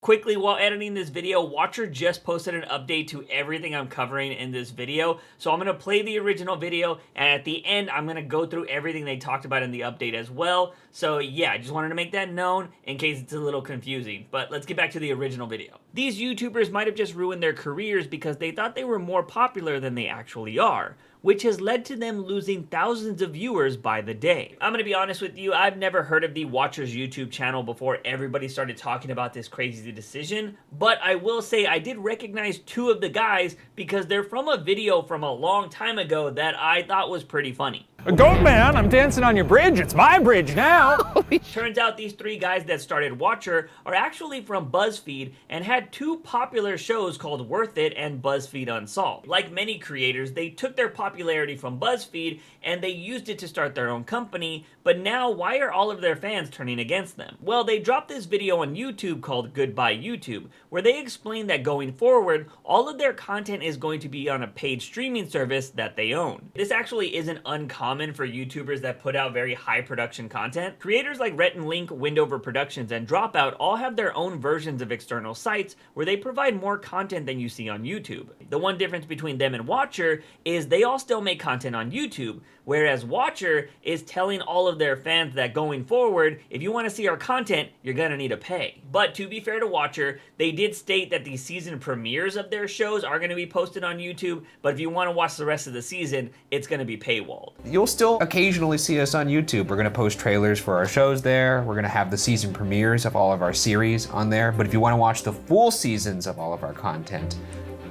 Quickly, while editing this video, Watcher just posted an update to everything I'm covering in this video. So I'm going to play the original video, and at the end, I'm going to go through everything they talked about in the update as well. So yeah, I just wanted to make that known in case it's a little confusing. But let's get back to the original video. These YouTubers might have just ruined their careers because they thought they were more popular than they actually are, which has led to them losing thousands of viewers by the day. I'm gonna be honest with you, I've never heard of the Watcher's YouTube channel before everybody started talking about this crazy decision, but I will say I did recognize two of the guys because they're from a video from a long time ago that I thought was pretty funny. Goat man, I'm dancing on your bridge. It's my bridge now. Turns out these three guys that started Watcher are actually from BuzzFeed and had two popular shows called Worth It and BuzzFeed Unsolved. Like many creators, they took their popularity from BuzzFeed and they used it to start their own company, but now why are all of their fans turning against them? Well, they dropped this video on YouTube called Goodbye YouTube, where they explain that going forward, all of their content is going to be on a paid streaming service that they own. This actually isn't uncommon for YouTubers that put out very high production content. Creators like Rhett and Link, Windover Productions, and Dropout all have their own versions of external sites where they provide more content than you see on YouTube. The one difference between them and Watcher is they all still make content on YouTube, whereas Watcher is telling all of their fans that going forward, if you want to see our content, you're gonna need to pay. But to be fair to Watcher, they did state that the season premieres of their shows are gonna be posted on YouTube, but if you want to watch the rest of the season, it's gonna be paywalled. You'll still occasionally see us on YouTube. We're gonna post trailers for our shows there. We're gonna have the season premieres of all of our series on there. But if you wanna watch the full seasons of all of our content,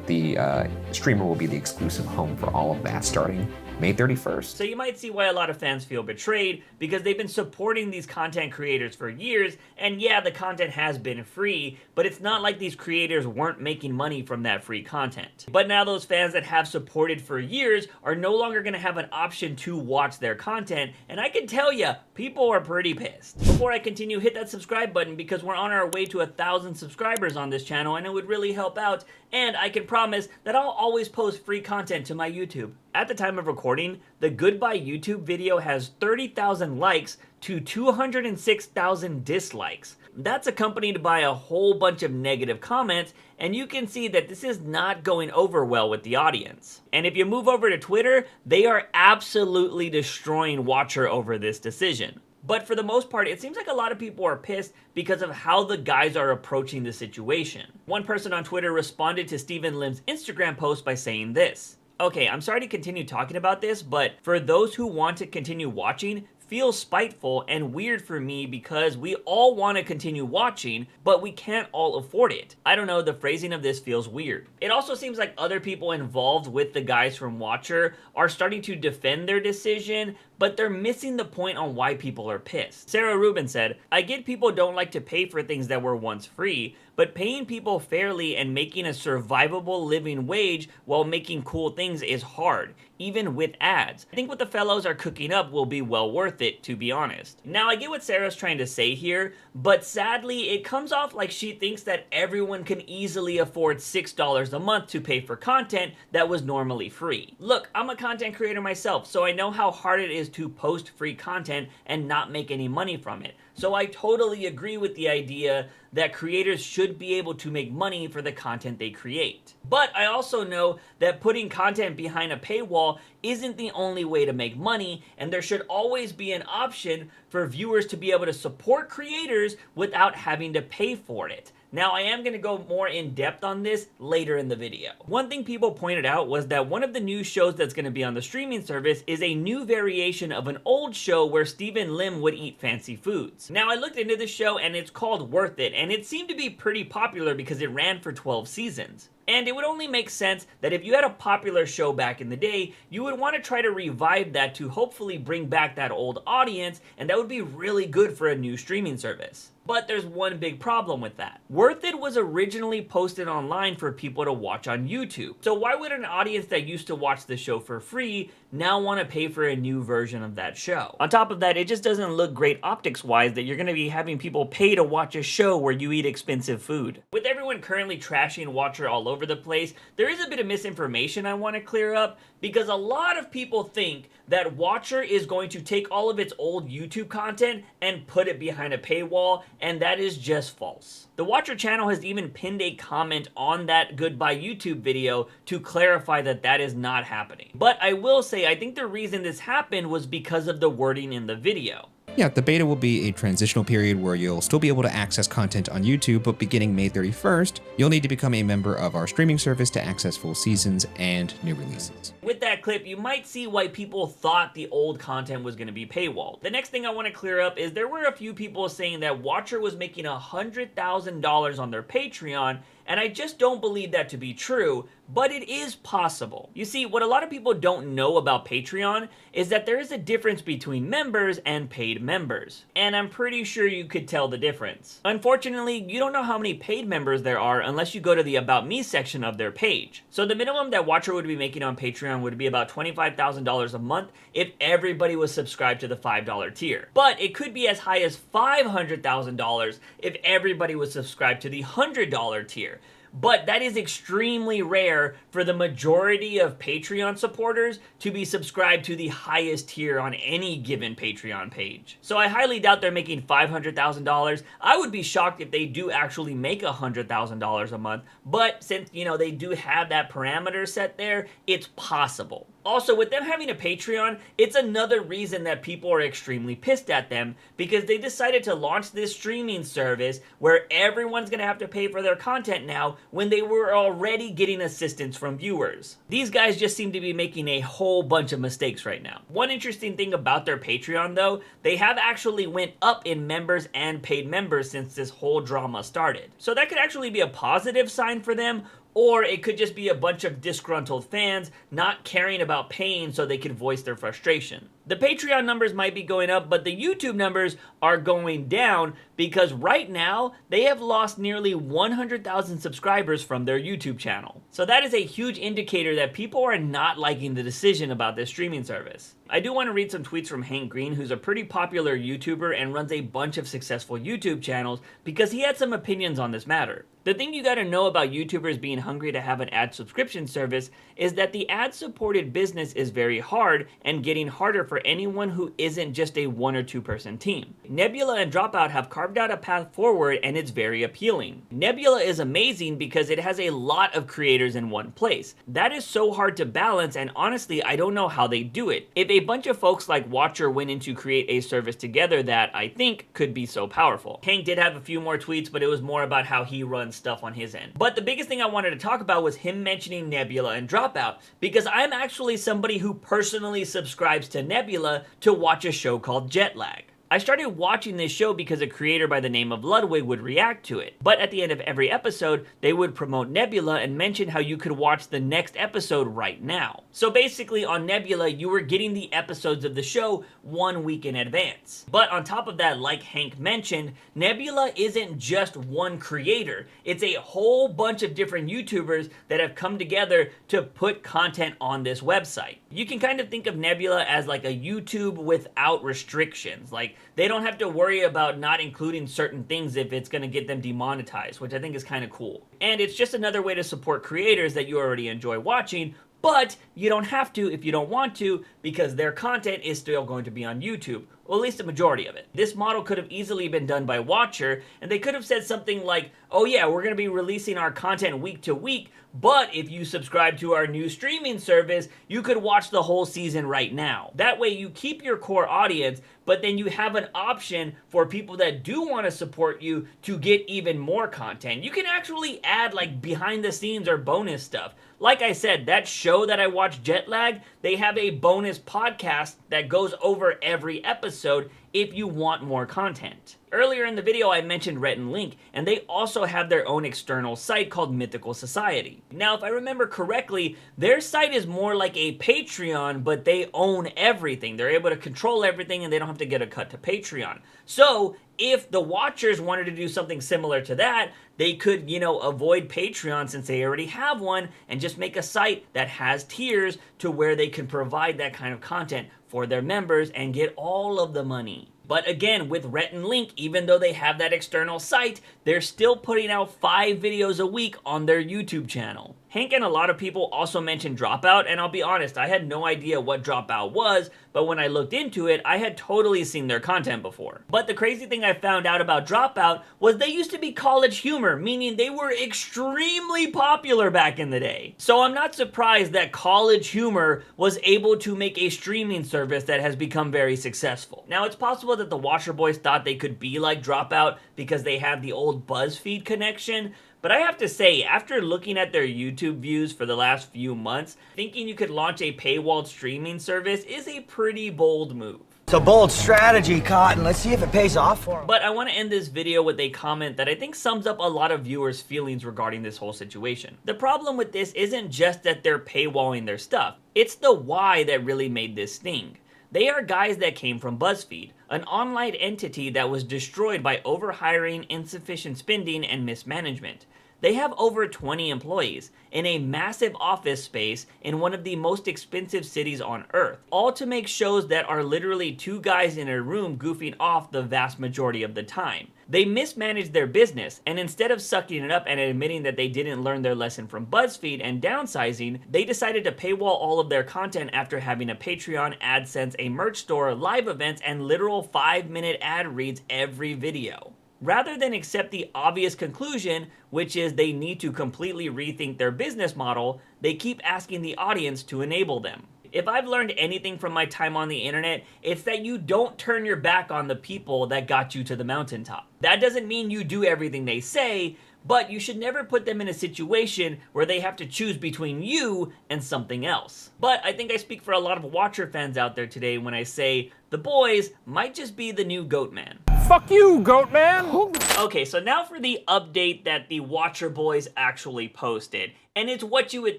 the streamer will be the exclusive home for all of that starting May 31st. So you might see why a lot of fans feel betrayed because they've been supporting these content creators for years, and yeah, the content has been free, but it's not like these creators weren't making money from that free content. But now those fans that have supported for years are no longer going to have an option to watch their content, and I can tell you, people are pretty pissed. Before I continue, hit that subscribe button because we're on our way to 1,000 subscribers on this channel, and it would really help out, and I can promise that I'll always post free content to my YouTube. At the time of recording, the Goodbye YouTube video has 30,000 likes to 206,000 dislikes. That's accompanied by a whole bunch of negative comments, and you can see that this is not going over well with the audience. And if you move over to Twitter, they are absolutely destroying Watcher over this decision. But for the most part, it seems like a lot of people are pissed because of how the guys are approaching the situation. One person on Twitter responded to Stephen Lim's Instagram post by saying this: "Okay, I'm sorry to continue talking about this, but for those who want to continue watching, feels spiteful and weird for me because we all want to continue watching, but we can't all afford it. I don't know, the phrasing of this feels weird." It also seems like other people involved with the guys from Watcher are starting to defend their decision, but they're missing the point on why people are pissed. Sarah Rubin said, "I get people don't like to pay for things that were once free, but paying people fairly and making a survivable living wage while making cool things is hard, even with ads. I think what the fellows are cooking up will be well worth it, to be honest." Now, I get what Sarah's trying to say here, but sadly, it comes off like she thinks that everyone can easily afford $6 a month to pay for content that was normally free. Look, I'm a content creator myself, so I know how hard it is to post free content and not make any money from it. So I totally agree with the idea that creators should be able to make money for the content they create. But I also know that putting content behind a paywall isn't the only way to make money, and there should always be an option for viewers to be able to support creators without having to pay for it. Now, I am going to go more in depth on this later in the video. One thing people pointed out was that one of the new shows that's going to be on the streaming service is a new variation of an old show where Stephen Lim would eat fancy foods. Now, I looked into the show and it's called Worth It, and it seemed to be pretty popular because it ran for 12 seasons. And it would only make sense that if you had a popular show back in the day, you would want to try to revive that to hopefully bring back that old audience, and that would be really good for a new streaming service. But there's one big problem with that. Worth It was originally posted online for people to watch on YouTube. So why would an audience that used to watch the show for free now want to pay for a new version of that show? On top of that, it just doesn't look great optics-wise that you're going to be having people pay to watch a show where you eat expensive food. With everyone currently trashing Watcher all over the place, there is a bit of misinformation I want to clear up, because a lot of people think that Watcher is going to take all of its old YouTube content and put it behind a paywall and that is just false. The Watcher channel has even pinned a comment on that Goodbye YouTube video to clarify that that is not happening. But I will say, I think the reason this happened was because of the wording in the video. Yeah, the beta will be a transitional period where you'll still be able to access content on YouTube, but beginning May 31st, you'll need to become a member of our streaming service to access full seasons and new releases. With that clip, you might see why people thought the old content was going to be paywalled. The next thing I want to clear up is there were a few people saying that Watcher was making $100,000 on their Patreon, and I just don't believe that to be true, but it is possible. You see, what a lot of people don't know about Patreon is that there is a difference between members and paid members, and I'm pretty sure you could tell the difference. Unfortunately, you don't know how many paid members there are unless you go to the About Me section of their page. So the minimum that Watcher would be making on Patreon would be about $25,000 a month if everybody was subscribed to the $5 tier. But it could be as high as $500,000 if everybody was subscribed to the $100 tier. But that is extremely rare for the majority of Patreon supporters to be subscribed to the highest tier on any given Patreon page. So I highly doubt they're making $500,000. I would be shocked if they do actually make $100,000 a month, but since, you know, they do have that parameter set there, it's possible. Also, with them having a Patreon, it's another reason that people are extremely pissed at them, because they decided to launch this streaming service where everyone's gonna have to pay for their content now when they were already getting assistance from viewers. These guys just seem to be making a whole bunch of mistakes right now. One interesting thing about their Patreon though, they have actually went up in members and paid members since this whole drama started. So that could actually be a positive sign for them, or it could just be a bunch of disgruntled fans not caring about paying so they could voice their frustration. The Patreon numbers might be going up, but the YouTube numbers are going down because right now they have lost nearly 100,000 subscribers from their YouTube channel. So that is a huge indicator that people are not liking the decision about this streaming service. I do want to read some tweets from Hank Green, who's a pretty popular YouTuber and runs a bunch of successful YouTube channels, because he had some opinions on this matter. The thing you gotta know about YouTubers being hungry to have an ad subscription service is that the ad-supported business is very hard and getting harder for anyone who isn't just a 1 or 2 person team. Nebula and Dropout have carved out a path forward, and it's very appealing. Nebula is amazing because it has a lot of creators in one place. That is so hard to balance, and honestly, I don't know how they do it. If a bunch of folks like Watcher went in to create a service together, that I think could be so powerful. Hank did have a few more tweets, but it was more about how he runs stuff on his end. But the biggest thing I wanted to talk about was him mentioning Nebula and Dropout, because I'm actually somebody who personally subscribes to Nebula to watch a show called Jetlag. I started watching this show because a creator by the name of Ludwig would react to it, but at the end of every episode, they would promote Nebula and mention how you could watch the next episode right now. So basically on Nebula, you were getting the episodes of the show 1 week in advance. But on top of that, like Hank mentioned, Nebula isn't just one creator. It's a whole bunch of different YouTubers that have come together to put content on this website. You can kind of think of Nebula as like a YouTube without restrictions. Like, they don't have to worry about not including certain things if it's going to get them demonetized, which I think is kind of cool. And it's just another way to support creators that you already enjoy watching, but you don't have to if you don't want to, because their content is still going to be on YouTube. Well, at least the majority of it. This model could have easily been done by Watcher, and they could have said something like, oh yeah, we're going to be releasing our content week to week, but if you subscribe to our new streaming service, you could watch the whole season right now. That way you keep your core audience, but then you have an option for people that do want to support you to get even more content. You can actually add like behind the scenes or bonus stuff. Like I said, that show that I watched, Jetlag, they have a bonus podcast that goes over every episode if you want more content. Earlier in the video, I mentioned Rhett and Link, and they also have their own external site called Mythical Society. Now, if I remember correctly, their site is more like a Patreon, but they own everything. They're able to control everything, and they don't have to get a cut to Patreon. So, if the Watchers wanted to do something similar to that, they could, avoid Patreon since they already have one, and just make a site that has tiers to where they can provide that kind of content for their members and get all of the money. But again, with Rhett and Link, even though they have that external site, they're still putting out 5 videos a week on their YouTube channel. Hank and a lot of people also mentioned Dropout, and I'll be honest, I had no idea what Dropout was, but when I looked into it, I had totally seen their content before. But the crazy thing I found out about Dropout was they used to be College Humor, meaning they were extremely popular back in the day. So I'm not surprised that College Humor was able to make a streaming service that has become very successful. Now, it's possible that the Watcher Boys thought they could be like Dropout because they have the old BuzzFeed connection, but I have to say, after looking at their YouTube views for the last few months, thinking you could launch a paywalled streaming service is a pretty bold move. It's a bold strategy, Cotton. Let's see if it pays off for him. But I want to end this video with a comment that I think sums up a lot of viewers' feelings regarding this whole situation. The problem with this isn't just that they're paywalling their stuff, it's the why that really made this sting. They are guys that came from BuzzFeed, an online entity that was destroyed by overhiring, insufficient spending, and mismanagement. They have over 20 employees in a massive office space in one of the most expensive cities on Earth, all to make shows that are literally two guys in a room goofing off the vast majority of the time. They mismanaged their business, and instead of sucking it up and admitting that they didn't learn their lesson from BuzzFeed and downsizing, they decided to paywall all of their content after having a Patreon, AdSense, a merch store, live events, and literal 5-minute ad reads every video. Rather than accept the obvious conclusion, which is they need to completely rethink their business model, they keep asking the audience to enable them. If I've learned anything from my time on the internet, it's that you don't turn your back on the people that got you to the mountaintop. That doesn't mean you do everything they say, but you should never put them in a situation where they have to choose between you and something else. But I think I speak for a lot of Watcher fans out there today when I say the boys might just be the new Goatman. Fuck you, Goatman! Okay, so now for the update that the Watcher Boys actually posted. And it's what you would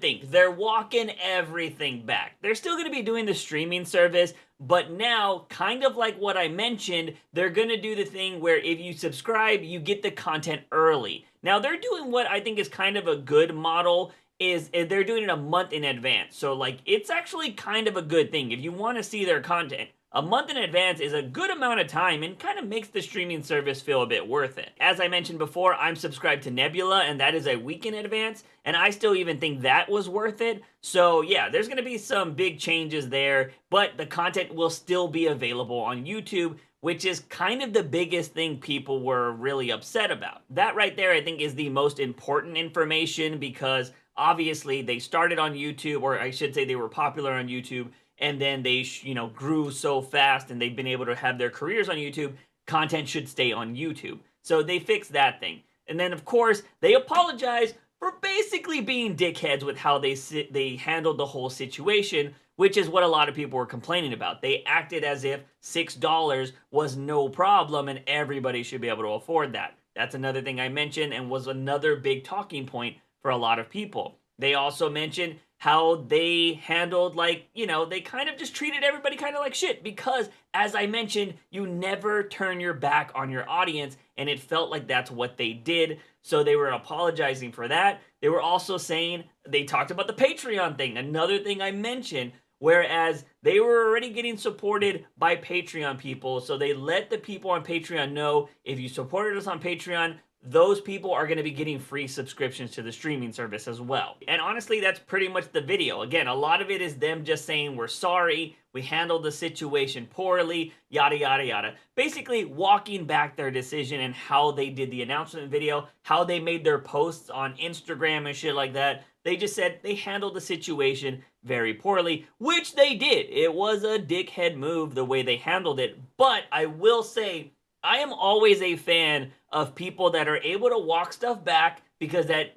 think. They're walking everything back. They're still going to be doing the streaming service, but now, kind of like what I mentioned, they're going to do the thing where if you subscribe, you get the content early. Now, they're doing what I think is kind of a good model, is they're doing it a month in advance. So, like, it's actually kind of a good thing. If you want to see their content, a month in advance is a good amount of time and kind of makes the streaming service feel a bit worth it. As I mentioned before, I'm subscribed to Nebula, and that is a week in advance, and I still even think that was worth it. So yeah, there's going to be some big changes there, but the content will still be available on YouTube, which is kind of the biggest thing people were really upset about. That right there, I think, is the most important information because obviously they started on YouTube, or I should say they were popular on YouTube, and then they, grew so fast and they've been able to have their careers on YouTube. Content should stay on YouTube. So they fixed that thing. And then, of course, they apologize for basically being dickheads with how they handled the whole situation, which is what a lot of people were complaining about. They acted as if $6 was no problem and everybody should be able to afford that. That's another thing I mentioned and was another big talking point for a lot of people. They also mentioned how they handled, they kind of just treated everybody kind of like shit because, as I mentioned, you never turn your back on your audience, and it felt like that's what they did, so they were apologizing for that. They were also saying, they talked about the Patreon thing, another thing I mentioned, whereas they were already getting supported by Patreon people, so they let the people on Patreon know, if you supported us on Patreon, those people are going to be getting free subscriptions to the streaming service as well. And honestly, that's pretty much the video. Again, a lot of it is them just saying, we're sorry, we handled the situation poorly, yada, yada, yada. Basically, walking back their decision and how they did the announcement video, how they made their posts on Instagram and shit like that. They just said they handled the situation very poorly, which they did. It was a dickhead move the way they handled it. But I will say, I am always a fan of people that are able to walk stuff back because that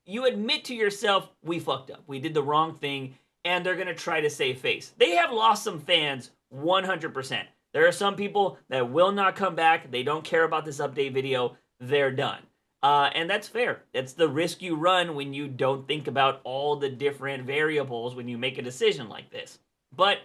you admit to yourself, we fucked up. We did the wrong thing, and they're going to try to save face. They have lost some fans 100%. There are some people that will not come back. They don't care about this update video. They're done. And that's fair. That's the risk you run when you don't think about all the different variables when you make a decision like this. But,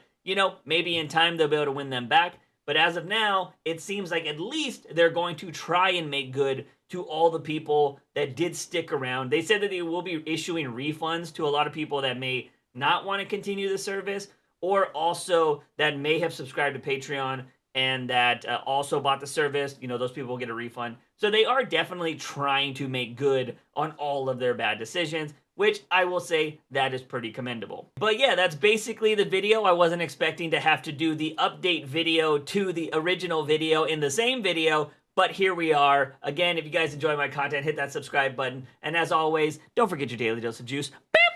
maybe in time they'll be able to win them back. But as of now, it seems like at least they're going to try and make good to all the people that did stick around. They said that they will be issuing refunds to a lot of people that may not want to continue the service, or also that may have subscribed to Patreon and that also bought the service. Those people will get a refund. So they are definitely trying to make good on all of their bad decisions. which I will say that is pretty commendable. But yeah, that's basically the video. I wasn't expecting to have to do the update video to the original video in the same video, but here we are. Again, if you guys enjoy my content, hit that subscribe button. And as always, don't forget your daily dose of juice.